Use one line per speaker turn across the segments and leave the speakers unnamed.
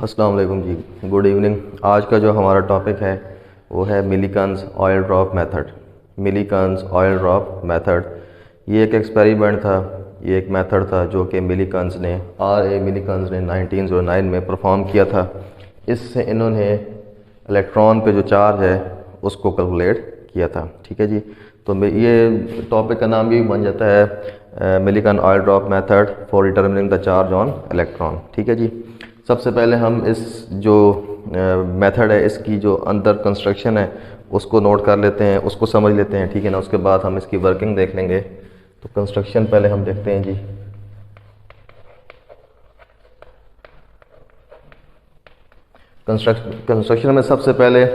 अस्सलाम वालेकुम जी, good evening. आज का जो हमारा टॉपिक है वो है Millikan's oil drop method. Millikan's oil drop method ये एक एक्सपेरिमेंट था, ये एक मेथड था जो कि मिलीकन्स ने 1909 में परफॉर्म किया था। इससे इन्होंने इलेक्ट्रॉन पे जो चार्ज है उसको कैलकुलेट किया था। ठीक है जी, तो ये टॉपिक का नाम भी बन जाता है Millikan oil drop method for determining the charge on electron. ठीक है जी, सबसे पहले हम इस जो मेथड है इसकी जो अंदर कंस्ट्रक्शन है उसको नोट कर लेते हैं, उसको समझ लेते हैं। ठीक है ना, उसके बाद हम इसकी वर्किंग देख लेंगे। तो कंस्ट्रक्शन पहले हम देखते हैं जी। कंस्ट्रक्शन में सबसे पहले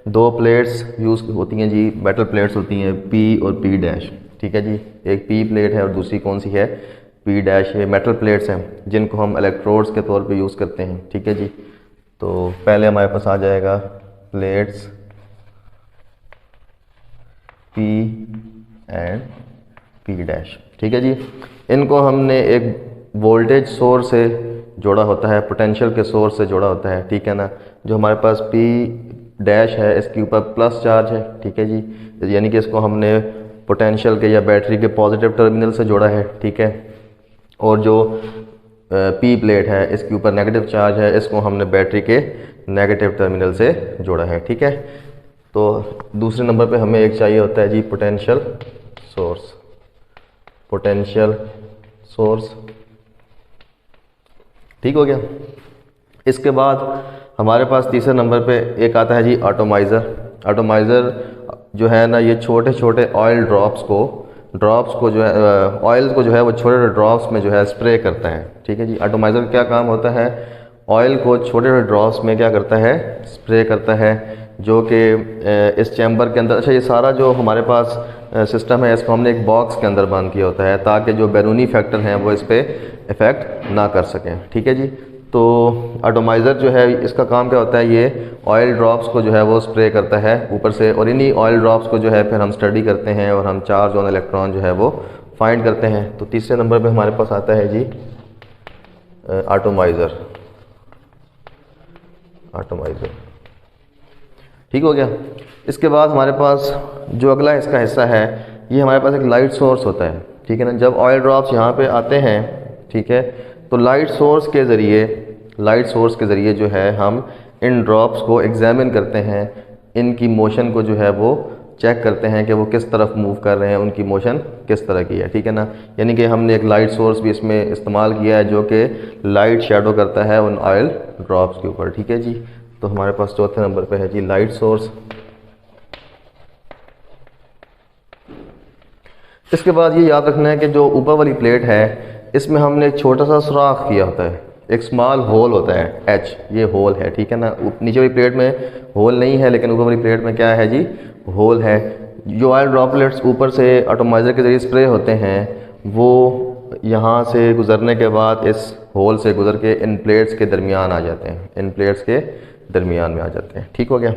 दो प्लेट्स यूज़ होती हैं जी, मेटल प्लेट्स होती हैं पी और पी डैश। ठीक है जी, एक पी प्लेट है और दूसरी कौन सी है, पी डैश। ये मेटल प्लेट्स हैं जिनको हम इलेक्ट्रोड्स के तौर पे यूज़ करते हैं। ठीक है जी, तो पहले हमारे पास आ जाएगा plates P and P dash. ठीक है जी, इनको हमने एक वोल्टेज सोर्स से जोड़ा होता है, पोटेंशियल के सोर्स से जोड़ा होता है। ठीक है ना, जो हमारे पास पी डैश है इसके ऊपर प्लस चार्ज है। ठीक है जी, यानी कि इसको हमने पोटेंशियल के या बैटरी के पॉजिटिव टर्मिनल से जोड़ा है। ठीक है, और जो पी प्लेट है इसके ऊपर नेगेटिव चार्ज है, इसको हमने बैटरी के नेगेटिव टर्मिनल से जोड़ा है। ठीक है, तो दूसरे नंबर पे हमें एक चाहिए होता है जी पोटेंशियल सोर्स। पोटेंशियल सोर्स ठीक हो गया। इसके बाद हमारे पास तीसरे नंबर पे एक आता है जी एटॉमाइज़र। एटॉमाइज़र जो है ना, ये छोटे छोटे ऑयल ड्रॉप्स को जो है ऑयल को जो है वो छोटे छोटे ड्रॉप्स में जो है स्प्रे करता है। ठीक है जी, एटॉमाइज़र का क्या काम होता है, ऑयल को छोटे छोटे ड्रॉप्स में क्या करता है, स्प्रे करता है, जो कि इस चैम्बर के अंदर। अच्छा, ये सारा जो हमारे पास सिस्टम है इसको हमने एक बॉक्स के अंदर बंद किया होता है ताकि जो बैरूनी फैक्टर हैं वो इस पर इफ़ेक्ट ना कर सकें। ठीक है जी, तो एटॉमाइज़र जो है इसका काम क्या होता है, ये ऑयल ड्रॉप्स को जो है वो स्प्रे करता है ऊपर से, और इन्हीं ऑयल ड्रॉप्स को जो है फिर हम स्टडी करते हैं और हम चार्ज ऑन इलेक्ट्रॉन जो है वो फाइंड करते हैं। तो तीसरे नंबर पे हमारे पास आता है जी एटॉमाइज़र। एटॉमाइज़र ठीक हो गया। इसके बाद हमारे पास जो अगला इसका हिस्सा है, ये हमारे पास एक लाइट सोर्स होता है। ठीक है ना, जब ऑयल ड्रॉप्स यहाँ पे आते हैं, ठीक है, तो लाइट सोर्स के ज़रिए जो है हम इन ड्रॉप्स को एग्जामिन करते हैं, इनकी मोशन को जो है वो चेक करते हैं कि वो किस तरफ मूव कर रहे हैं, उनकी मोशन किस तरह की है। ठीक है ना, यानी कि हमने एक लाइट सोर्स भी इसमें इस्तेमाल किया है जो कि लाइट शेडो करता है उन ऑयल ड्रॉप्स के ऊपर। ठीक है जी, तो हमारे पास चौथे नंबर पे है जी लाइट सोर्स। इसके बाद ये याद रखना है कि जो ऊपर वाली प्लेट है इसमें हमने एक छोटा सा सुराख किया होता है, एक स्मॉल होल होता है, एच, ये होल है। ठीक है ना, नीचे वाली प्लेट में होल नहीं है लेकिन ऊपर वाली प्लेट में क्या है जी, होल है। जो ऑयल ड्रॉपलेट्स ऊपर से एटॉमाइज़र के ज़रिए स्प्रे होते हैं वो यहाँ से गुज़रने के बाद इस होल से गुज़र के इन प्लेट्स के दरमियान आ जाते हैं, इन प्लेट्स के दरमियान में आ जाते हैं। ठीक हो गया।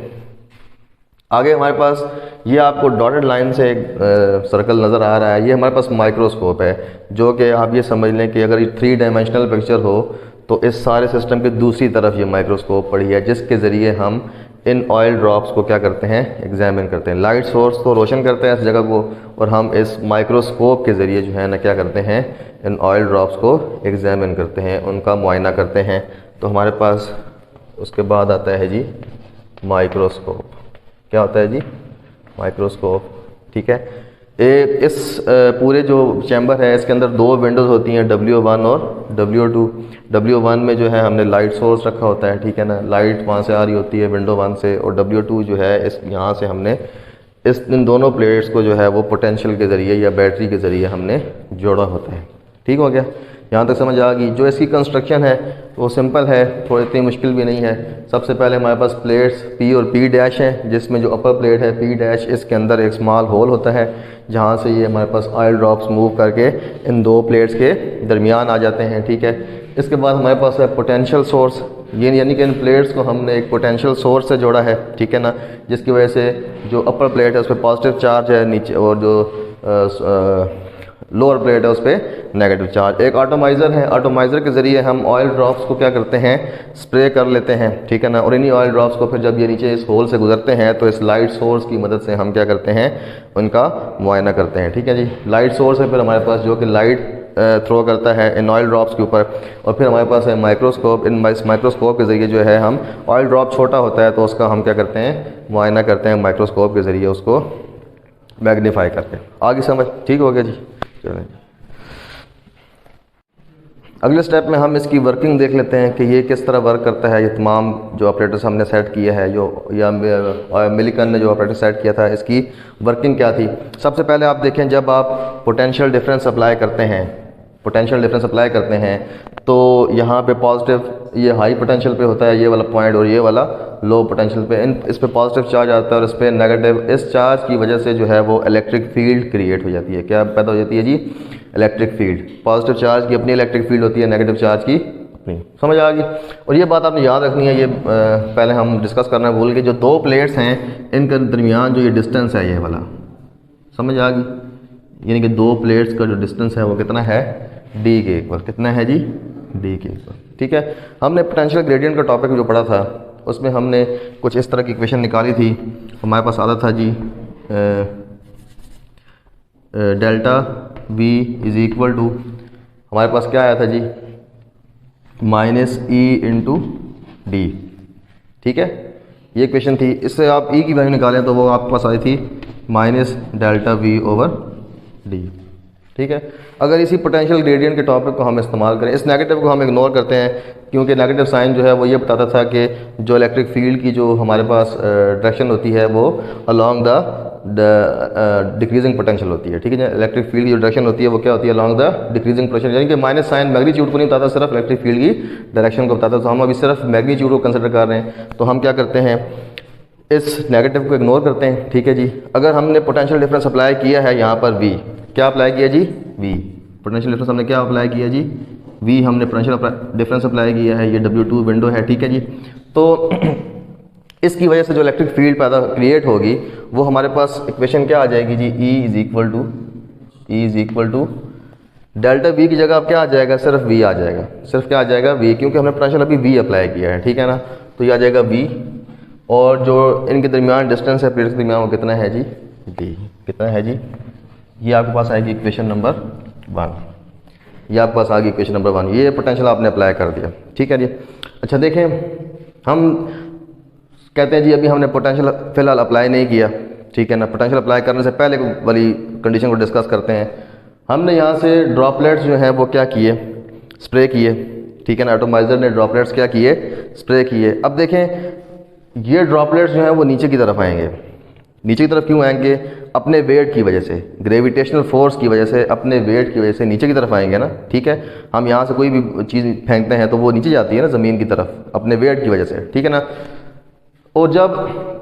आगे हमारे पास ये आपको डॉटेड लाइन से एक सर्कल नज़र आ रहा है, ये हमारे पास माइक्रोस्कोप है, जो कि आप ये समझ लें कि अगर ये 3 डायमेंशनल पिक्चर हो तो इस सारे सिस्टम की दूसरी तरफ ये माइक्रोस्कोप पड़ी है, जिसके ज़रिए हम इन ऑयल ड्रॉप्स को क्या करते हैं, एग्जामिन करते हैं। लाइट सोर्स तो रोशन करते हैं इस जगह को, और हम इस माइक्रोस्कोप के ज़रिए जो है ना क्या करते हैं, इन ऑयल ड्रॉप्स को एग्जामिन करते हैं, उनका मुआयना करते हैं। तो हमारे पास उसके बाद आता है जी माइक्रोस्कोप। क्या होता है जी, माइक्रोस्कोप। ठीक है, इस पूरे जो चैम्बर है इसके अंदर 2 विंडोज़ होती हैं, W1 और W2। W1 में जो है हमने लाइट सोर्स रखा होता है। ठीक है ना, लाइट वहाँ से आ रही होती है विंडो 1 से, और W2 जो है इस यहाँ से हमने इन दोनों प्लेट्स को जो है वो पोटेंशियल के ज़रिए या बैटरी के ज़रिए हमने जोड़ा होता है। ठीक हो गया, यहाँ तक समझ आ गई। जो इसकी कंस्ट्रक्शन है वो सिंपल है, थोड़ी इतनी मुश्किल भी नहीं है। सबसे पहले हमारे पास प्लेट्स पी और पी डैश हैं, जिसमें जो अपर प्लेट है पी डैश, इसके अंदर एक स्मॉल होल होता है जहाँ से ये हमारे पास ऑयल ड्रॉप्स मूव करके इन 2 प्लेट्स के दरमियान आ जाते हैं। ठीक है, इसके बाद हमारे पास है पोटेंशियल सोर्स, ये यानी कि इन प्लेट्स को हमने एक पोटेंशियल सोर्स से जोड़ा है। ठीक है ना, जिसकी वजह से जो अपर प्लेट है उस पर पॉजिटिव चार्ज है नीचे, और जो लोअर प्लेट है उस पर नेगेटिव चार्ज। एक एटॉमाइज़र है, एटॉमाइज़र के ज़रिए हम ऑयल ड्रॉप्स को क्या करते हैं, स्प्रे कर लेते हैं, ठीक है ना। और इन्हीं ऑयल ड्रॉप्स को फिर जब ये नीचे इस होल से गुजरते हैं तो इस लाइट सोर्स की मदद से हम क्या करते हैं, उनका मुआयना करते हैं, ठीक है जी। लाइट सोर्स है फिर हमारे पास जो कि लाइट थ्रो करता है इन ऑयल ड्रॉप्स के ऊपर, और फिर हमारे पास है माइक्रोस्कोप। इन माइक्रोस्कोप के ज़रिए जो है हम ऑयल ड्रॉप छोटा होता है तो उसका हम क्या करते हैं, मुआयना करते हैं माइक्रोस्कोप के ज़रिए, उसको मैग्नीफाई करके। आगे समझ ठीक हो गया जी। चलें अगले स्टेप में हम इसकी वर्किंग देख लेते हैं कि ये किस तरह वर्क करता है। ये तमाम जो ऑपरेटर्स हमने सेट किया है, जो या मिलिकन ने जो ऑपरेटर सेट किया था, इसकी वर्किंग क्या थी। सबसे पहले आप देखें, जब आप पोटेंशियल डिफरेंस अप्लाई करते हैं, पोटेंशियल डिफरेंस अप्लाई करते हैं तो यहाँ पे पॉजिटिव ये हाई पोटेंशियल पे होता है ये वाला पॉइंट, और ये वाला लो पोटेंशियल पे। इस पे पॉजिटिव चार्ज आता है और इस पे नेगेटिव। इस चार्ज की वजह से जो है वो इलेक्ट्रिक फील्ड क्रिएट हो जाती है। क्या पैदा हो जाती है जी, इलेक्ट्रिक फील्ड। पॉजिटिव चार्ज की अपनी इलेक्ट्रिक फील्ड होती है, नेगेटिव चार्ज की अपनी। समझ आ गई। और ये बात आपने याद रखनी है, ये पहले हम डिस्कस करना भूल गए। जो दो प्लेट्स हैं इनके दरमियान जो ये डिस्टेंस है ये वाला, समझ आ गई। यानी कि दो प्लेट्स का जो डिस्टेंस है वो कितना है, डी के इक्वल। कितना है जी, डी के इक्वल, ठीक है। हमने पोटेंशियल ग्रेडियंट का टॉपिक जो पढ़ा था उसमें हमने कुछ इस तरह की इक्वेशन निकाली थी। हमारे पास आता था जी delta V is equal to, हमारे पास क्या आया था जी, माइनस ई इंटू डी, ठीक है। ये इक्वेशन थी। इससे आप ई की वैल्यू निकालें तो वो आपके पास आई थी minus delta we over D, ठीक है। अगर इसी पोटेंशियल ग्रेडियंट के टॉपिक को हम इस्तेमाल करें, इस नेगेटिव को हम इग्नोर करते हैं क्योंकि नेगेटिव साइन जो है वो ये बताता था कि जो इलेक्ट्रिक फील्ड की जो हमारे पास डायरेक्शन होती है वो अलॉन्ग द डिक्रीजिंग पोटेंशियल होती है, ठीक है। इलेक्ट्रिक फील्ड की जो डायरेक्शन होती है वो क्या होती है, अलॉन्ग द डिक्रीजिंग पोटेंशियल। यानी कि माइनस साइन मैग्नीट्यूड को नहीं बताता, सिर्फ इलेक्ट्रिक फील्ड की डायरेक्शन को बताता। तो हम अभी सिर्फ मैग्नीट्यूड को कंसिडर कर रहे हैं, तो हम क्या करते हैं, इस नेगेटिव को इग्नोर करते हैं, ठीक है जी। अगर हमने पोटेंशियल डिफरेंस अप्लाई किया है यहाँ पर वी, क्या अप्लाई किया जी, वी। पोटेंशियल डिफरेंस हमने क्या अप्लाई किया जी, वी। हमने पोटेंशियल डिफरेंस अप्लाई किया है, ये W2 विंडो है, ठीक है जी। तो इसकी वजह से जो इलेक्ट्रिक फील्ड पैदा क्रिएट होगी वो हमारे पास इक्वेशन क्या आ जाएगी जी, E is equal to delta V की जगह अब क्या आ जाएगा, सिर्फ वी आ जाएगा। सिर्फ क्या आ जाएगा, वी, क्योंकि हमने पोटेंशियल अभी वी अप्लाई किया है, ठीक है ना। तो ये आ जाएगा वी, और जो इनके दरमियान डिस्टेंस है प्लेट्स के दरमियान वो कितना है जी, डी। कितना है जी, ये आपके पास आएगी इक्वेशन नंबर 1। ये आपके पास आ गई इक्वेशन नंबर 1। ये पोटेंशियल आपने अप्लाई कर दिया, ठीक है जी। अच्छा देखें, हम कहते हैं जी अभी हमने पोटेंशियल फ़िलहाल अप्लाई नहीं किया, ठीक है ना। पोटेंशियल अप्लाई करने से पहले वाली कंडीशन को डिस्कस करते हैं। हमने यहाँ से ड्रॉपलेट्स जो हैं वो क्या किए, स्प्रे किए, ठीक है ना। एटॉमाइज़र ने ड्रॉपलेट्स क्या किए, स्प्रे किए। अब देखें ये ड्रॉपलेट्स जो हैं वो नीचे की तरफ आएंगे। नीचे की तरफ क्यों आएंगे, अपने वेट की वजह से, ग्रेविटेशनल फोर्स की वजह से, अपने वेट की वजह से नीचे की तरफ आएंगे ना, ठीक है। हम यहाँ से कोई भी चीज़ फेंकते हैं तो वो नीचे जाती है ना ज़मीन की तरफ, अपने वेट की वजह से, ठीक है ना। और जब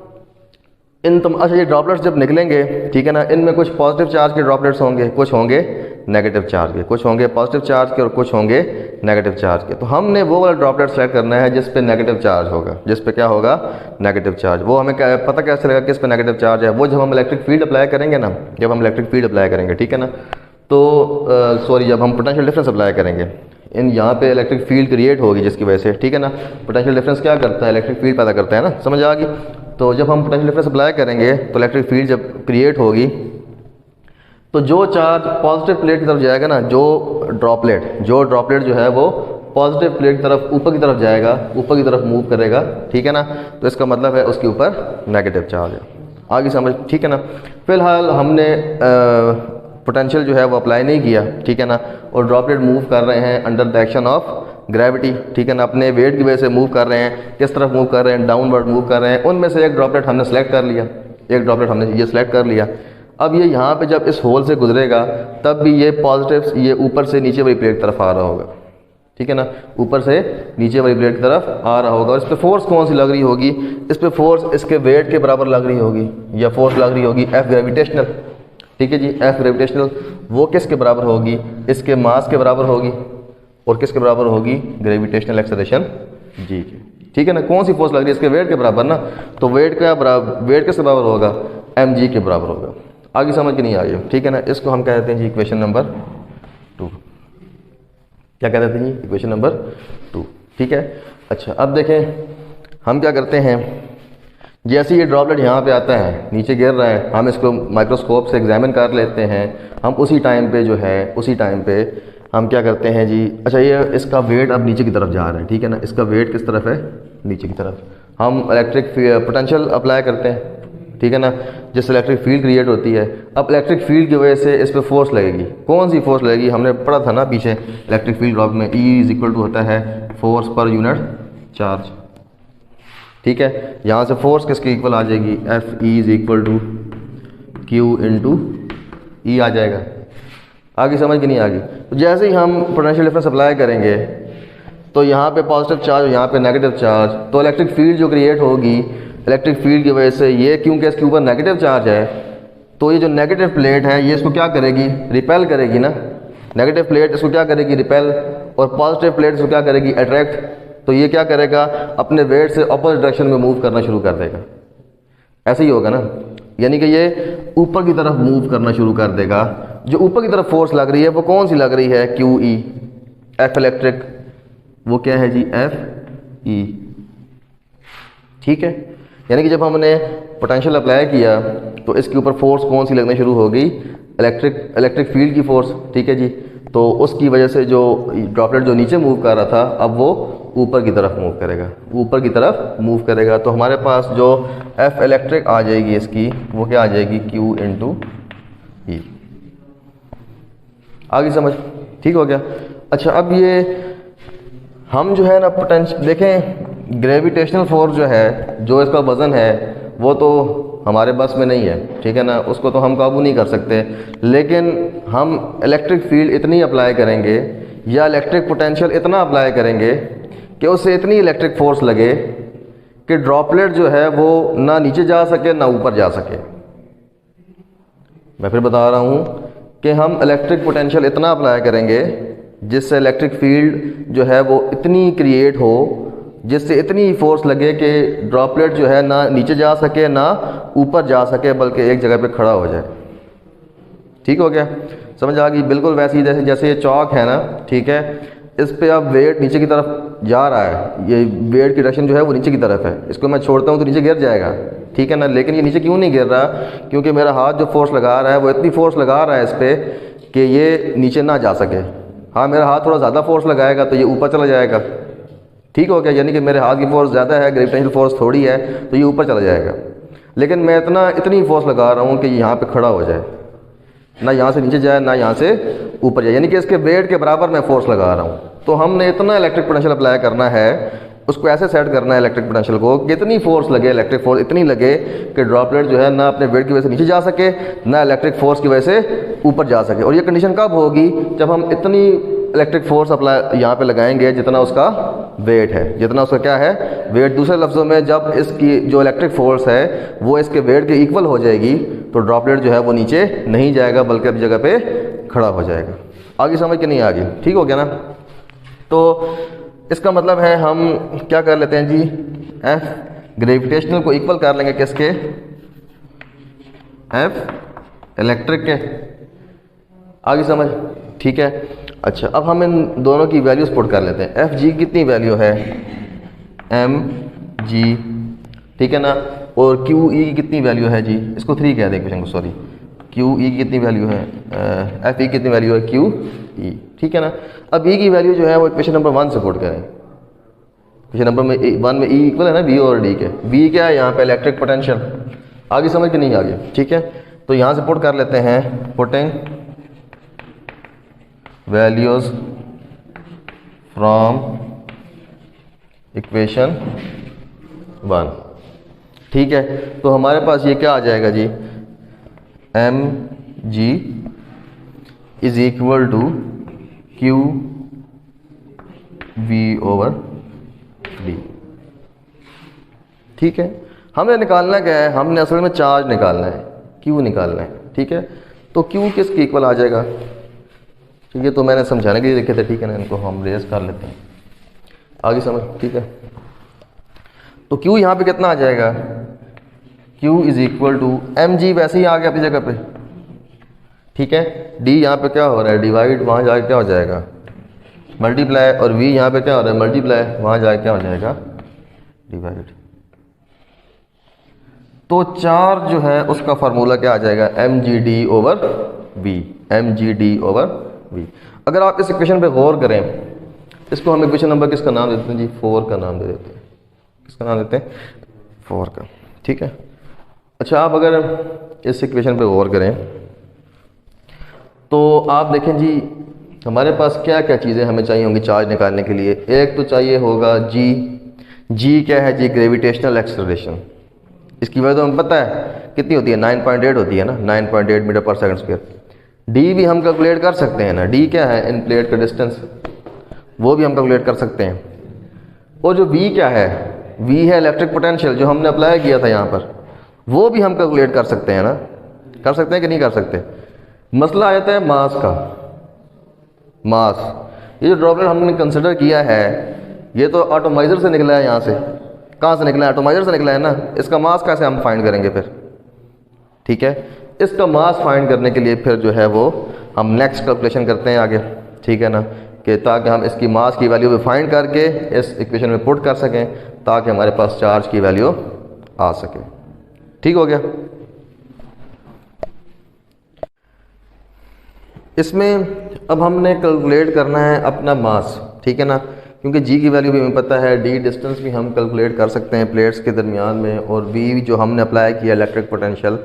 अच्छा ये ड्रॉपलेट्स जब निकलेंगे, ठीक है ना, इनमें कुछ पॉजिटिव चार्ज के ड्रॉपलेट्स होंगे, कुछ होंगे नेगेटिव चार्ज के, कुछ होंगे पॉजिटिव चार्ज के और कुछ होंगे नेगेटिव चार्ज के। तो हमने वो वाला ड्रॉपलेट सेलेक्ट करना है जिस पे नेगेटिव चार्ज होगा, जिस पे क्या होगा, नेगेटिव चार्ज। वो हमें पता कैसे लगेगा किस पे नेगेटिव चार्ज है, वो जब हम इलेक्ट्रिक फील्ड अप्लाई करेंगे ना, जब हम इलेक्ट्रिक फील्ड अप्लाई करेंगे, ठीक है ना। तो जब हम पोटेंशियल डिफरेंस अप्लाई करेंगे, इन यहाँ पे इलेक्ट्रिक फील्ड क्रिएट होगी जिसकी वजह से, ठीक है ना। पोटेंशियल डिफरेंस क्या करता है, इलेक्ट्रिक फील्ड पैदा करता है ना, समझ आ गई। तो जब हम पोटेंशियल डिफरेंस अप्लाई करेंगे तो इलेक्ट्रिक फील्ड जब क्रिएट होगी तो जो चार्ज पॉजिटिव प्लेट की तरफ जाएगा ना, जो ड्रॉपलेट जो है वो पॉजिटिव प्लेट की तरफ ऊपर की तरफ जाएगा, ऊपर की तरफ मूव करेगा, ठीक है ना। तो इसका मतलब है उसके ऊपर नेगेटिव चार्ज है। आगे समझ, ठीक है ना। फिलहाल हमने पोटेंशियल जो है वो अप्लाई नहीं किया, ठीक है ना। और ड्रॉपलेट मूव कर रहे हैं under the action of gravity, ठीक है ना। अपने वेट की वजह से मूव कर रहे हैं, किस तरफ मूव कर रहे हैं, डाउनवर्ड मूव कर रहे हैं। उनमें से एक ड्रॉपलेट हमने सेलेक्ट कर लिया, एक ड्रॉपलेट हमने ये सेलेक्ट कर लिया। अब ये यहाँ पे जब इस होल से गुजरेगा तब भी ये पॉजिटिव, ये ऊपर से नीचे वाली प्लेट की तरफ आ रहा होगा, ठीक है ना। ऊपर से नीचे वाली प्लेट की तरफ आ रहा होगा। और इस पर फोर्स कौन सी लग रही होगी, इस पर फोर्स इसके वेट के बराबर लग रही होगी, या फोर्स लग रही होगी F ग्रेविटेशनल, ठीक है जी। F ग्रेविटेशनल वो किसके बराबर होगी, इसके मास के बराबर होगी, और किसके बराबर होगी, ग्रेविटेशनल एक्सेलरेशन जी के, ठीक है ना। कौन सी फोर्स लग रही है, इसके वेट के बराबर ना। तो वेट किसके बराबर होगा, mg के बराबर होगा। आगे समझ के नहीं आई, ठीक है ना। इसको हम कहते हैं जी इक्वेशन नंबर 2। क्या कह रहे थे जी, इक्वेशन नंबर 2। ठीक है, अच्छा अब देखें हम क्या करते हैं, जैसे ये ड्रॉपलेट यहाँ पे आता है, नीचे गिर रहा है, हम इसको माइक्रोस्कोप से एग्जामिन कर लेते हैं। हम उसी टाइम पे जो है, उसी टाइम पे हम क्या करते हैं जी, अच्छा ये इसका वेट अब नीचे की तरफ जा रहा है, ठीक है ना, इसका वेट किस तरफ है, नीचे की तरफ। हम इलेक्ट्रिक पोटेंशियल अप्लाई करते हैं, ठीक है ना, जिससे इलेक्ट्रिक फील्ड क्रिएट होती है। अब इलेक्ट्रिक फील्ड की वजह से इस पर फोर्स लगेगी। कौन सी फोर्स लगेगी, हमने पढ़ा था ना पीछे इलेक्ट्रिक फील्ड ड्रॉप में, E इज इक्वल टू होता है फोर्स पर यूनिट चार्ज। ठीक है, यहाँ से फोर्स किसके इक्वल आ जाएगी, F E is equal to Q into E आ जाएगा। आगे समझ के नहीं आगे। तो जैसे ही हम पोटेंशियल डिफरेंस अप्लाई करेंगे तो यहाँ पे पॉजिटिव चार्ज और यहाँ पे नेगेटिव चार्ज, तो इलेक्ट्रिक फील्ड जो क्रिएट होगी इलेक्ट्रिक फील्ड की वजह से, ये क्योंकि इसके ऊपर नेगेटिव चार्ज है, तो ये जो नेगेटिव प्लेट है ये इसको क्या करेगी, रिपेल करेगी ना। नेगेटिव प्लेट इसको क्या करेगी, रिपेल, और पॉजिटिव प्लेट इसको क्या करेगी, अट्रैक्ट। तो ये क्या करेगा, अपने वेट से अपोजिट डायरेक्शन में मूव करना शुरू कर देगा। ऐसे ही होगा ना, यानी कि ये ऊपर की तरफ मूव करना शुरू कर देगा। जो ऊपर की तरफ फोर्स लग रही है वो कौन सी लग रही है, QE। F इलेक्ट्रिक वो क्या है जी, FE। ठीक है, यानी कि जब हमने पोटेंशियल अप्लाई किया तो इसके ऊपर फोर्स कौन सी लगना शुरू हो गई, इलेक्ट्रिक फील्ड की फोर्स। ठीक है जी, तो उसकी वजह से जो ड्रॉपलेट जो नीचे मूव कर रहा था अब वो ऊपर की तरफ मूव करेगा, ऊपर की तरफ मूव करेगा। तो हमारे पास जो F इलेक्ट्रिक आ जाएगी इसकी, वो क्या आ जाएगी, Q इंटू E। आगे समझ, ठीक हो गया। अच्छा अब ये हम जो है ना पोटेंशियल देखें, ग्रेविटेशनल फोर्स जो है, जो इसका वज़न है वो तो हमारे बस में नहीं है, ठीक है ना, उसको तो हम काबू नहीं कर सकते। लेकिन हम इलेक्ट्रिक फील्ड इतनी अप्लाई करेंगे या इलेक्ट्रिक पोटेंशियल इतना अप्लाई करेंगे कि उससे इतनी इलेक्ट्रिक फोर्स लगे कि ड्रॉपलेट जो है वो ना नीचे जा सके ना ऊपर जा सके। मैं फिर बता रहा हूँ कि हम इलेक्ट्रिक पोटेंशियल इतना अप्लाई करेंगे जिससे इलेक्ट्रिक फील्ड जो है वो इतनी क्रिएट हो, जिससे इतनी फोर्स लगे कि ड्रॉपलेट जो है ना नीचे जा सके ना ऊपर जा सके, बल्कि एक जगह पे खड़ा हो जाए। ठीक हो गया, समझ आ गई। बिल्कुल वैसे ही जैसे ये चौक है ना, ठीक है, इस पे अब वेट नीचे की तरफ जा रहा है, ये वेट की डायरेक्शन जो है वो नीचे की तरफ है। इसको मैं छोड़ता हूँ तो नीचे गिर जाएगा, ठीक है ना। लेकिन ये नीचे क्यों नहीं गिर रहा, क्योंकि मेरा हाथ जो फोर्स लगा रहा है वो इतनी फोर्स लगा रहा है इस पर कि ये नीचे ना जा सके। हाँ, मेरा हाथ थोड़ा ज़्यादा फोर्स लगाएगा तो ये ऊपर चला जाएगा। ठीक हो गया, यानी कि मेरे हाथ की फोर्स ज़्यादा है, ग्रेविटेशनल फोर्स थोड़ी है, तो ये ऊपर चला जाएगा। लेकिन मैं इतनी फोर्स लगा रहा हूँ कि यहाँ पे खड़ा हो जाए, ना यहाँ से नीचे जाए ना यहाँ से ऊपर जाए, यानी कि इसके वेट के बराबर मैं फोर्स लगा रहा हूँ। तो हमने इतना इलेक्ट्रिक पोटेंशियल अप्लाई करना है, उसको ऐसे सेट करना है इलेक्ट्रिक पोटेंशियल को कि इतनी फोर्स लगे, इलेक्ट्रिक फोर्स इतनी लगे कि ड्रॉपलेट जो है ना अपने वेट की वजह से नीचे जा सके ना इलेक्ट्रिक फोर्स की वजह से ऊपर जा सके। और ये कंडीशन कब होगी, जब हम इतनी इलेक्ट्रिक फोर्स अप्लाई यहाँ पे लगाएंगे जितना उसका वेट है, जितना उसका क्या है, वेट। दूसरे लफ्ज़ों में जब इसकी जो इलेक्ट्रिक फोर्स है वो इसके वेट के इक्वल हो जाएगी तो ड्रॉपलेट जो है वो नीचे नहीं जाएगा बल्कि अपनी जगह पे खड़ा हो जाएगा। आगे समझ के नहीं आगे, ठीक हो गया ना। तो इसका मतलब है हम क्या कर लेते हैं जी, F ग्रेविटेशनल को इक्वल कर लेंगे किसके, F इलेक्ट्रिक के। आगे समझ, ठीक है। अच्छा अब हम इन दोनों की वैल्यूज पुट कर लेते हैं। एफ जी कितनी वैल्यू है, mg, ठीक है ना, और क्यू ई की कितनी वैल्यू है जी, इसको 3 कह दें क्वेश्चन को, सॉरी, क्यू ई की कितनी वैल्यू है, एफ ई कितनी वैल्यू है, क्यू ई, ठीक है ना। अब ई की वैल्यू जो है वो क्वेश्चन नंबर 1 से पुट करें। क्वेश्चन नंबर में 1 में ई इक्वल है ना वी और डी के। वी क्या है यहाँ पे, इलेक्ट्रिक पोटेंशियल। आगे समझ के नहीं आगे, ठीक है। तो यहाँ से पुट कर लेते हैं, पुटिंग वैल्यूज फ्रॉम इक्वेशन 1, ठीक है। तो हमारे पास ये क्या आ जाएगा जी, M G is equal to Q V over D, ठीक है। हमें निकालना क्या है, हमने असल में चार्ज निकालना है, क्यू निकालना है, ठीक है। तो क्यू किसके इक्वल आ जाएगा, ठीक है। तो मैंने समझाने के लिए लिखे थे, ठीक है ना, इनको हम रेस कर लेते हैं। आगे समझ, ठीक है। तो क्यू यहाँ पे कितना आ जाएगा, Q is equal to M G, वैसे ही आ गया अपनी जगह पे, ठीक है। डी यहाँ पे क्या हो रहा है, डिवाइड, वहाँ जाके क्या हो जाएगा, मल्टीप्लाई, और v यहाँ पे क्या हो रहा है मल्टीप्लाई, वहाँ जाके क्या हो जाएगा डिवाइड। तो चार्ज जो है उसका फार्मूला क्या आ जाएगा mgd over v, mgd over v। अगर आप इस इक्वेशन पे गौर करें, इसको हम इक्वेशन नंबर किसका नाम देते हैं जी 4 का नाम दे देते हैं। किसका नाम देते हैं 4 का, ठीक है। अच्छा, आप अगर इस इक्वेशन पे गौर करें तो आप देखें जी हमारे पास क्या क्या चीज़ें हमें चाहिए होंगी चार्ज निकालने के लिए। एक तो चाहिए होगा जी क्या है जी ग्रेविटेशनल एक्सेलरेशन। इसकी वजह तो हमें पता है कितनी होती है 9.8 होती है ना, 9.8 मीटर पर सेकंड स्क्वायर। डी भी हम कैलकुलेट कर सकते हैं ना, डी क्या है इन प्लेट का डिस्टेंस, वो भी हम कैलकुलेट कर सकते हैं। और जो वी क्या है, वी है इलेक्ट्रिक पोटेंशियल जो हमने अप्लाई किया था यहाँ पर, वो भी हम कैलकुलेट कर सकते हैं ना, कर सकते हैं कि नहीं कर सकते। मसला आ जाता है मास का। मास, ये जो ड्रॉपलेट हमने कंसिडर किया है ये तो एटॉमाइजर से निकला है। यहाँ से कहाँ से निकला है, एटॉमाइजर से निकला है ना। इसका मास कैसे हम फाइंड करेंगे फिर, ठीक है। इसका मास फाइंड करने के लिए फिर जो है वो हम नेक्स्ट कैलकुलेशन करते हैं आगे, ठीक है ना, कि ताकि हम इसकी मास की वैल्यू भी फाइंड करके इस इक्वेशन में पुट कर सकें ताकि हमारे पास चार्ज की वैल्यू आ सके। ठीक हो गया। इसमें अब हमने कैलकुलेट करना है अपना मास, ठीक है ना, क्योंकि जी की वैल्यू भी हमें पता है, डी डिस्टेंस भी हम कैलकुलेट कर सकते हैं प्लेट्स के दरमियान में, और वी जो हमने अप्लाई किया इलेक्ट्रिक पोटेंशियल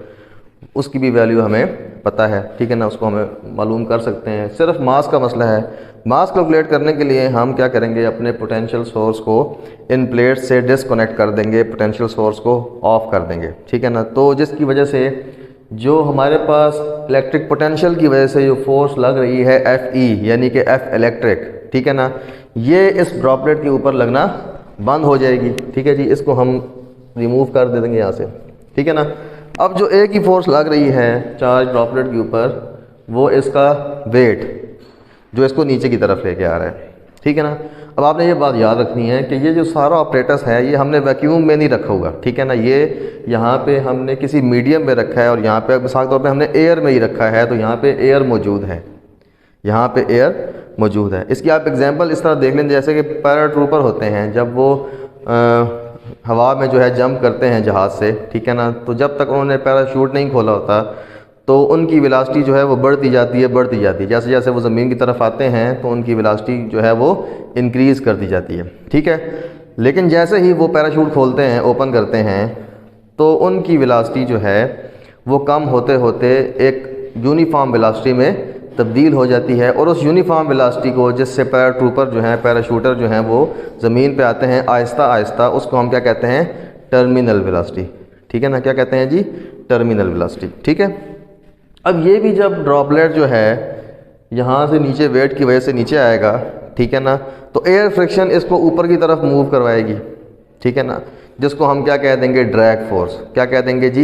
उसकी भी वैल्यू हमें पता है, ठीक है ना, उसको हमें मालूम कर सकते हैं। सिर्फ मास का मसला है। मास कैलकुलेट करने के लिए हम क्या करेंगे, अपने पोटेंशियल सोर्स को इन प्लेट्स से डिसकनेक्ट कर देंगे, पोटेंशियल सोर्स को ऑफ कर देंगे, ठीक है ना। तो जिसकी वजह से जो हमारे पास इलेक्ट्रिक पोटेंशियल की वजह से जो फोर्स लग रही है FE यानी कि F इलेक्ट्रिक, ठीक है ना, ये इस ड्रॉपलेट के ऊपर लगना बंद हो जाएगी, ठीक है जी। इसको हम रिमूव कर दे देंगे यहाँ से, ठीक है ना। अब जो एक ही फोर्स लग रही है चार्ज ड्रॉपलेट के ऊपर, वो इसका वेट जो इसको नीचे की तरफ लेके आ रहा है, ठीक है ना। अब आपने ये बात याद रखनी है कि ये जो सारा ऑपरेटस है ये हमने वैक्यूम में नहीं रखा होगा, ठीक है ना। ये यहाँ पे हमने किसी मीडियम में रखा है और यहाँ पे मिसाल के तौर पे हमने एयर में ही रखा है, तो यहाँ पे एयर मौजूद है, यहाँ पे एयर मौजूद है। इसकी आप एग्जांपल इस तरह देख लें, जैसे कि पैराट्रूपर होते हैं, जब वो हवा में जो है जंप करते हैं जहाज़ से, ठीक है ना, तो जब तक उन्होंने पैराशूट नहीं खोला होता तो उनकी वेलोसिटी जो है वो बढ़ती जाती है। जैसे जैसे वो ज़मीन की तरफ आते हैं तो उनकी वेलोसिटी जो है वो इंक्रीज़ करती जाती है, ठीक है। लेकिन जैसे ही वो पैराशूट खोलते हैं, ओपन करते हैं, तो उनकी वेलोसिटी जो है वो कम होते होते एक यूनिफॉर्म वेलोसिटी में तब्दील हो जाती है, और उस यूनिफॉर्म वेलोसिटी को जिससे पैराट्रूपर जो हैं, पैराशूटर जो हैं, वो ज़मीन पे आते हैं आहिस्ता आहिस्ता, उसको हम क्या कहते हैं टर्मिनल वेलोसिटी, ठीक है ना। क्या कहते हैं जी टर्मिनल वेलोसिटी, ठीक है। अब ये भी जब ड्रॉपलेट जो है यहाँ से नीचे वेट की वजह से नीचे आएगा, ठीक है ना, तो एयर फ्रिक्शन इसको ऊपर की तरफ मूव करवाएगी, ठीक है ना, जिसको हम क्या कह देंगे ड्रैग फोर्स। क्या कह देंगे जी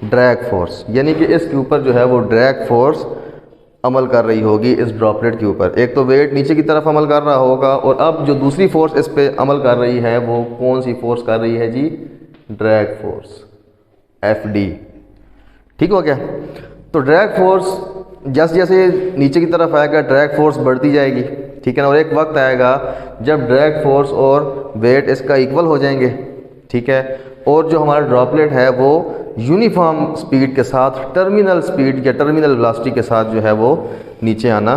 ड्रैग फोर्स, यानी कि इसके ऊपर जो है वो ड्रैग फोर्स अमल कर रही होगी इस ड्रॉपलेट के ऊपर। एक तो वेट नीचे की तरफ अमल कर रहा होगा, और अब जो दूसरी फोर्स इस पे अमल कर रही है वो कौन सी फोर्स कर रही है जी ड्रैग फोर्स, FD। ठीक हो गया। तो ड्रैग फोर्स जैसे जैसे नीचे की तरफ आएगा ड्रैग फोर्स बढ़ती जाएगी, ठीक है ना, और एक वक्त आएगा जब ड्रैग फोर्स और वेट इसका इक्वल हो जाएंगे, ठीक है, और जो हमारा ड्रॉपलेट है वो यूनिफॉर्म स्पीड के साथ टर्मिनल स्पीड या टर्मिनल वेलोसिटी के साथ जो है वो नीचे आना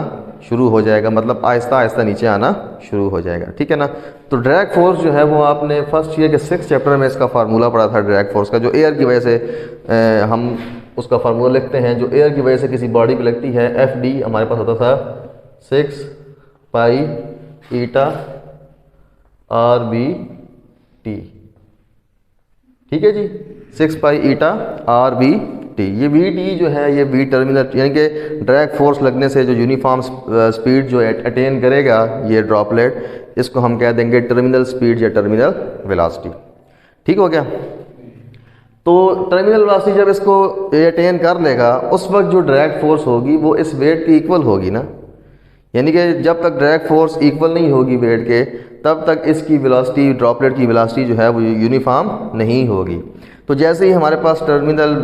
शुरू हो जाएगा, मतलब आहिस्ता आहिस्ता नीचे आना शुरू हो जाएगा, ठीक है ना। तो ड्रैग फोर्स जो है वो आपने फर्स्ट ईयर के 6th चैप्टर में इसका फार्मूला पढ़ा था ड्रैग फोर्स का, जो एयर की वजह से हम उसका फार्मूला लिखते हैं, जो एयर की वजह से किसी बॉडी पे लगती है, FD हमारे पास होता था 6 पाई ईटा RBT, ठीक है जी, 6 पाई ईटा RBT। ये VT जो है ये V टर्मिनल, यानी कि ड्रैग फोर्स लगने से जो यूनिफॉर्म स्पीड जो अटेन करेगा ये ड्रॉपलेट, इसको हम कह देंगे टर्मिनल स्पीड या टर्मिनल वेलोसिटी। ठीक हो गया। तो टर्मिनल वेलोसिटी जब इसको अटेन कर लेगा, उस वक्त जो ड्रैग फोर्स होगी वो इस वेट की इक्वल होगी ना, यानी कि जब तक ड्रैग फोर्स इक्वल नहीं होगी वेट के, तब तक इसकी वेलोसिटी, ड्रॉपलेट की वेलोसिटी जो है वो यूनिफॉर्म नहीं होगी। तो जैसे ही हमारे पास टर्मिनल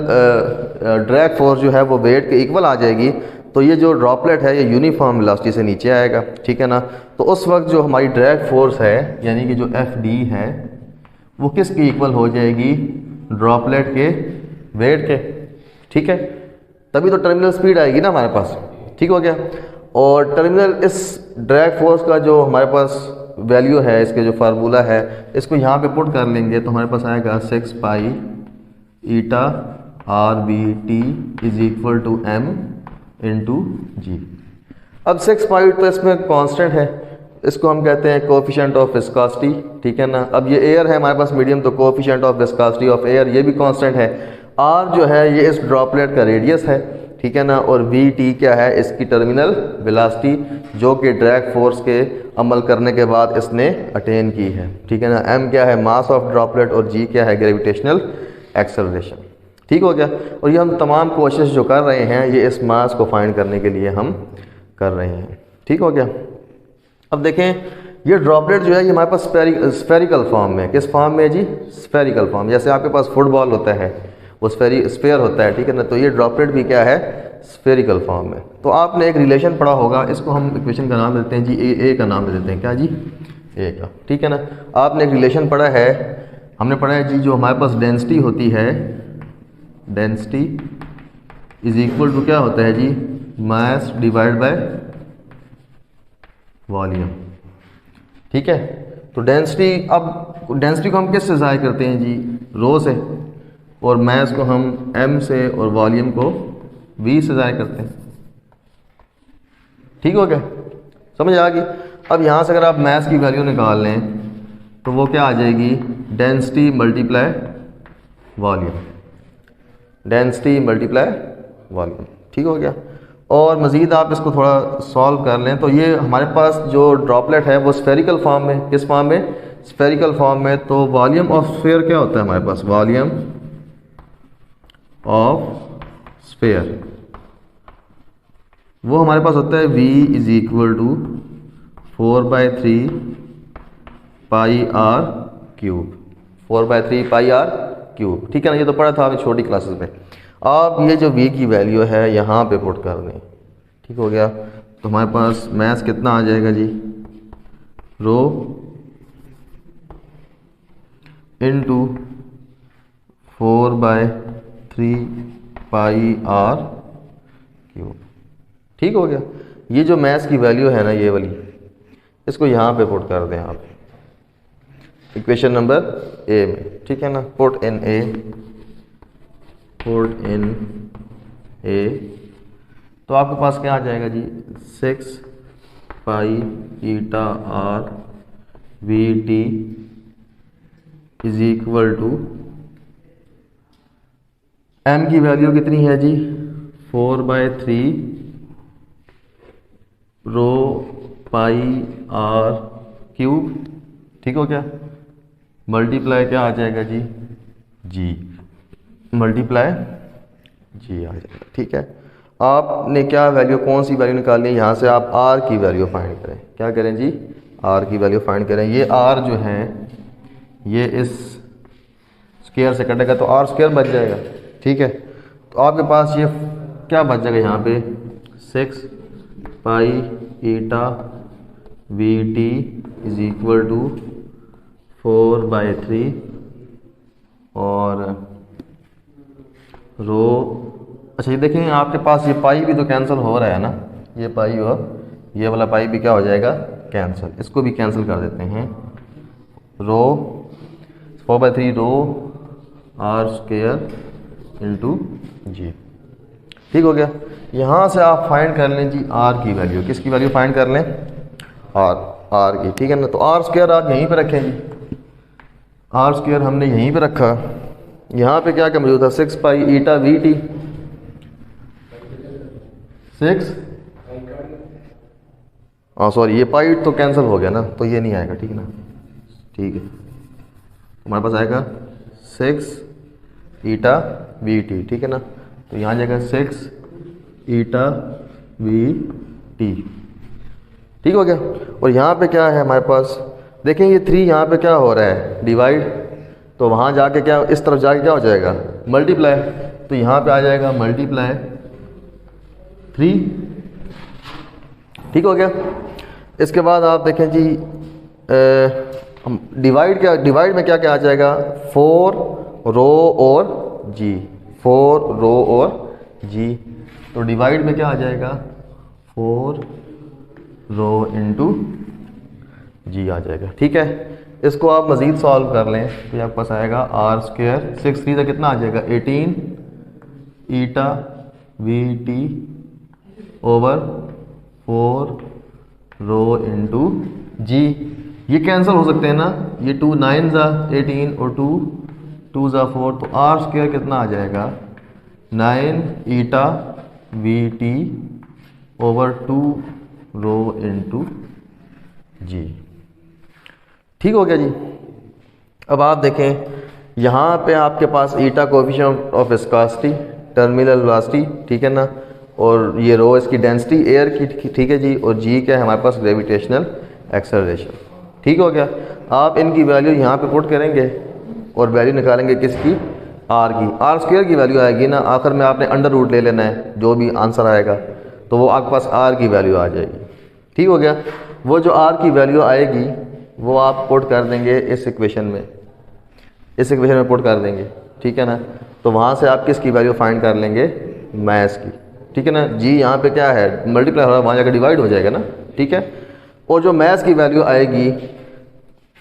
ड्रैग फोर्स जो है वो वेट के इक्वल आ जाएगी, तो ये जो ड्रॉपलेट है ये यूनिफॉर्म वेलोसिटी से नीचे आएगा, ठीक है ना। तो उस वक्त जो हमारी ड्रैग फोर्स है यानी कि जो FD है वो किसकी इक्वल हो जाएगी, ड्रॉपलेट के वेट के, ठीक है। तभी तो टर्मिनल स्पीड आएगी ना हमारे पास, ठीक हो गया। और टर्मिनल इस ड्रैग फोर्स का जो हमारे पास वैल्यू है, इसके जो फार्मूला है इसको यहाँ पे पुट कर लेंगे तो हमारे पास आएगा 6 pi eta RBT is equal to M into G. अब 6 पाई तो इसमें कांस्टेंट है, इसको हम कहते हैं कोएफिशिएंट ऑफ विस्कोसिटी, ठीक है ना। अब ये एयर है हमारे पास मीडियम, तो coefficient of viscosity of air ये भी कांस्टेंट है। R जो है ये इस ड्रॉपलेट का रेडियस है, ठीक है ना। और VT क्या है, इसकी टर्मिनल वेलोसिटी जो कि ड्रैग फोर्स के अमल करने के बाद इसने अटेन की है, ठीक है ना। M क्या है, मास ऑफ ड्रॉपलेट, और G क्या है, ग्रेविटेशनल एक्सेलरेशन, ठीक हो गया। और ये हम तमाम कोशिश जो कर रहे हैं ये इस मास को फाइंड करने के लिए हम कर रहे हैं, ठीक हो गया। अब देखें ये ड्रॉपलेट जो है ये हमारे पास स्फेरिकल फॉर्म में, किस फॉर्म में जी, स्फेरिकल फॉर्म। जैसे आपके पास फुटबॉल होता है वो स्फेयर होता है, ठीक है ना। तो ये ड्रॉपलेट भी क्या है, स्फेरिकल फॉर्म में। तो आपने एक रिलेशन पढ़ा होगा, इसको हम इक्वेशन का नाम देते हैं जी ए का नाम दे देते हैं, क्या जी, ए का, ठीक है ना। आपने एक रिलेशन पढ़ा है, हमने पढ़ा है जी जो हमारे पास डेंसिटी होती है, डेंसिटी इज इक्वल टू क्या होता है जी, मास डिवाइड बाय वॉल्यूम, ठीक है। तो डेंसिटी, अब डेंसिटी को हम किससे ज़ाहिर करते हैं जी, रो से, और मास को हम M से और वॉल्यूम को V से ज़ाहिर करते हैं, ठीक हो गया, समझ आ गई। अब यहाँ से अगर आप मास की वैल्यू निकाल लें तो वो क्या आ जाएगी, density multiply volume, density multiply volume, ठीक हो गया। और मज़ीद आप इसको थोड़ा सॉल्व कर लें तो ये हमारे पास जो ड्रॉपलेट है वो स्फेरिकल फॉर्म में, किस फॉर्म में, स्फेरिकल फॉर्म में। तो वॉल्यूम ऑफ स्फेयर क्या होता है हमारे पास, वॉल्यूम ऑफ स्फेयर वो हमारे पास होता है V is equal to 4/3 pi R cube, 4/3 pi R cube, ठीक है ना। ये तो पढ़ा था अभी छोटी क्लासेस में। आप ये जो V की वैल्यू है यहाँ पे पुट कर दें, ठीक हो गया। तो हमारे पास मास कितना आ जाएगा जी, rho into 4/3 pi R cube, ठीक हो गया। ये जो मास की वैल्यू है ना ये वाली, इसको यहाँ पे पुट कर दें आप इक्वेशन नंबर A में, ठीक है ना। Put in A, put in A, तो आपके पास क्या आ जाएगा जी, 6 pi eta R VT is equal to M की वैल्यू कितनी है जी, 4/3 रो पाई R क्यूब, ठीक हो गया, मल्टीप्लाई क्या आ जाएगा जी, G, मल्टीप्लाई G आ जाएगा, ठीक है। आपने क्या वैल्यू, कौन सी वैल्यू निकालनी है, यहाँ से आप R की वैल्यू फाइंड करें, क्या करें जी, R की वैल्यू फाइंड करें। ये R जो है ये इस स्क्वायर से कटेगा तो R स्क्वायर बच जाएगा, ठीक है। तो आपके पास ये क्या बच जाएगा यहाँ पे, 6 pi eta VT is equal to 4/3 और रो, अच्छा ये देखें आपके पास ये पाई भी तो कैंसिल हो रहा है ना, ये पाई और ये वाला पाई भी क्या हो जाएगा, कैंसिल, इसको भी कैंसिल कर देते हैं। रो 4/3 रो R स्क्वायर इंटू G, ठीक हो गया। यहाँ से आप फाइंड कर लें जी R की वैल्यू, किसकी वैल्यू फाइंड कर लें, R की, ठीक है ना। तो R स्क्वायर आप यहीं पे रखें जी, R स्क्वायर हमने यहीं पे रखा। यहाँ पे क्या क्या मौजूद था, 6 पाई ईटा VT, 6 सॉरी ये पाई तो कैंसिल हो गया ना, तो ये नहीं आएगा, ठीक है ना, ठीक है। हमारे पास आएगा 6 ईटा VT, ठीक है ना। तो यहाँ जाएगा 6 ईटा VT, ठीक हो गया। और यहाँ पे क्या है हमारे पास, देखें ये 3 यहाँ पे क्या हो रहा है, डिवाइड, तो वहाँ जाके क्या, इस तरफ जाके क्या हो जाएगा, मल्टीप्लाई, तो यहाँ पे आ जाएगा मल्टीप्लाई 3 ठीक हो गया। इसके बाद आप देखें जी डिवाइड में क्या क्या आ जाएगा, 4 रो और जी, 4 रो और जी। तो डिवाइड में क्या आ जाएगा, 4 रो इंटू जी आ जाएगा। ठीक है, इसको आप मज़ीद सॉल्व कर लें तो आपके पास आएगा आर स्क्वायर 6 3 से कितना आ जाएगा 18 ईटा we T over 4 rho into जी। ये कैंसिल हो सकते हैं ना, ये 2 9 ज़ा 18 और 2 2 ज़ा 4, तो आर स्क्वायर कितना आ जाएगा 9 ईटा we T over 2 rho into जी। ठीक हो गया जी। अब आप देखें यहाँ पे आपके पास eta coefficient of viscosity, terminal velocity, ठीक है ना, और ये रो इसकी डेंसिटी एयर की, ठीक है जी, और जी क्या है हमारे पास ग्रेविटेशनल एक्सेलरेशन। ठीक हो गया। आप इनकी वैल्यू यहाँ पे पुट करेंगे और वैल्यू निकालेंगे किसकी, आर की। आर स्क्वायर की वैल्यू आएगी ना, आखिर में आपने अंडर रूट ले लेना है, जो भी आंसर आएगा तो वो आपके पास आर की वैल्यू आ जाएगी। ठीक हो गया। वो जो आर की वैल्यू आएगी वो आप पुट कर देंगे इस इक्वेशन में, इस इक्वेशन में पुट कर देंगे, ठीक है ना। तो वहाँ से आप किसकी वैल्यू फाइंड कर लेंगे, मैथ्स की, ठीक है ना। जी यहाँ पे क्या है मल्टीप्लाई हो रहा है, वहाँ जाकर डिवाइड हो जाएगा ना, ठीक है। और जो मैथ्स की वैल्यू आएगी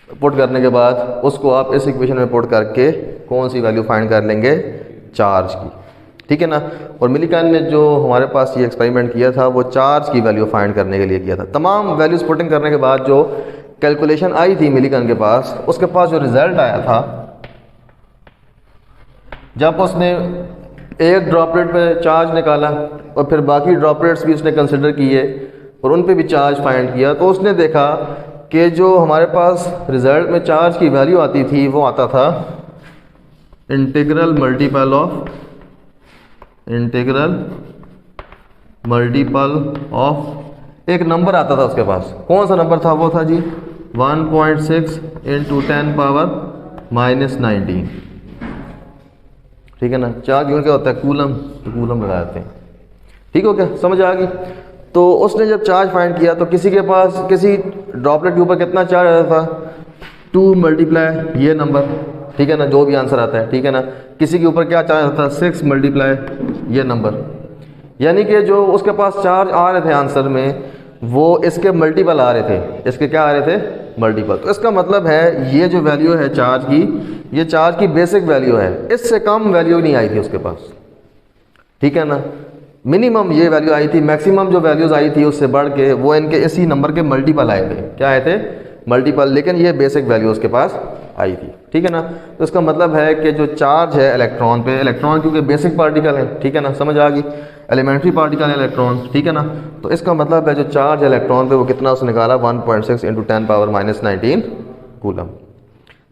पुट करने के बाद उसको आप इस इक्वेशन में पुट करके कौन सी वैल्यू फाइंड कर लेंगे, चार्ज की, ठीक है ना। और मिलीकन ने जो हमारे पास ये एक्सपेरिमेंट किया था वो चार्ज की वैल्यू फाइंड करने के लिए किया था। तमाम वैल्यूज पुटिंग करने के बाद जो कैलकुलेशन आई थी मिलीकन के पास, उसके पास जो रिजल्ट आया था, जब उसने एक ड्रॉपलेट पे चार्ज निकाला और फिर बाकी ड्रॉपलेट्स भी उसने कंसिडर किए और उन पे भी चार्ज फाइंड किया, तो उसने देखा कि जो हमारे पास रिजल्ट में चार्ज की वैल्यू आती थी वो आता था इंटीग्रल मल्टीपल ऑफ एक नंबर आता था उसके पास। कौन सा नंबर था, वो था जी 1.6 इंटू 10 पावर -19, ठीक है ना। चार्ज यूनिट क्या होता है, कूलम, तो कूलम लगा देते हैं। ठीक हो गया, समझ आ गई। तो उसने जब चार्ज फाइंड किया तो किसी के पास किसी ड्रॉपलेट के ऊपर कितना चार्ज आता था, 2 मल्टीप्लाई ये नंबर, ठीक है ना, जो भी आंसर आता है, ठीक है ना। किसी के ऊपर क्या चार्ज आता है, 6 मल्टीप्लाई ये नंबर, यानी कि जो उसके पास चार्ज आ रहे थे आंसर में वो इसके मल्टीपल आ रहे थे, इसके क्या आ रहे थे, मल्टीपल। तो इसका मतलब है ये जो वैल्यू है चार्ज की, ये चार्ज की बेसिक वैल्यू है, इससे कम वैल्यू नहीं आई थी उसके पास, ठीक है ना। मिनिमम ये वैल्यू आई थी, मैक्सिमम जो वैल्यूज आई थी उससे बढ़ के वो इनके इसी नंबर के मल्टीपल आए थे। क्या आए थे, मल्टीपल, लेकिन ये बेसिक वैल्यू उसके पास आई थी, ठीक है ना। तो इसका मतलब है कि जो चार्ज है इलेक्ट्रॉन पे, इलेक्ट्रॉन क्योंकि बेसिक पार्टिकल है, ठीक है ना, समझ आ गई, एलिमेंट्री पार्टिकल है इलेक्ट्रॉन, ठीक है ना। तो इसका मतलब है जो चार्ज है इलेक्ट्रॉन पे वो कितना उसने निकाला 1.6 इंटू 10 पावर -19 कूलम।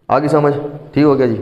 आगे समझ, ठीक हो गया जी।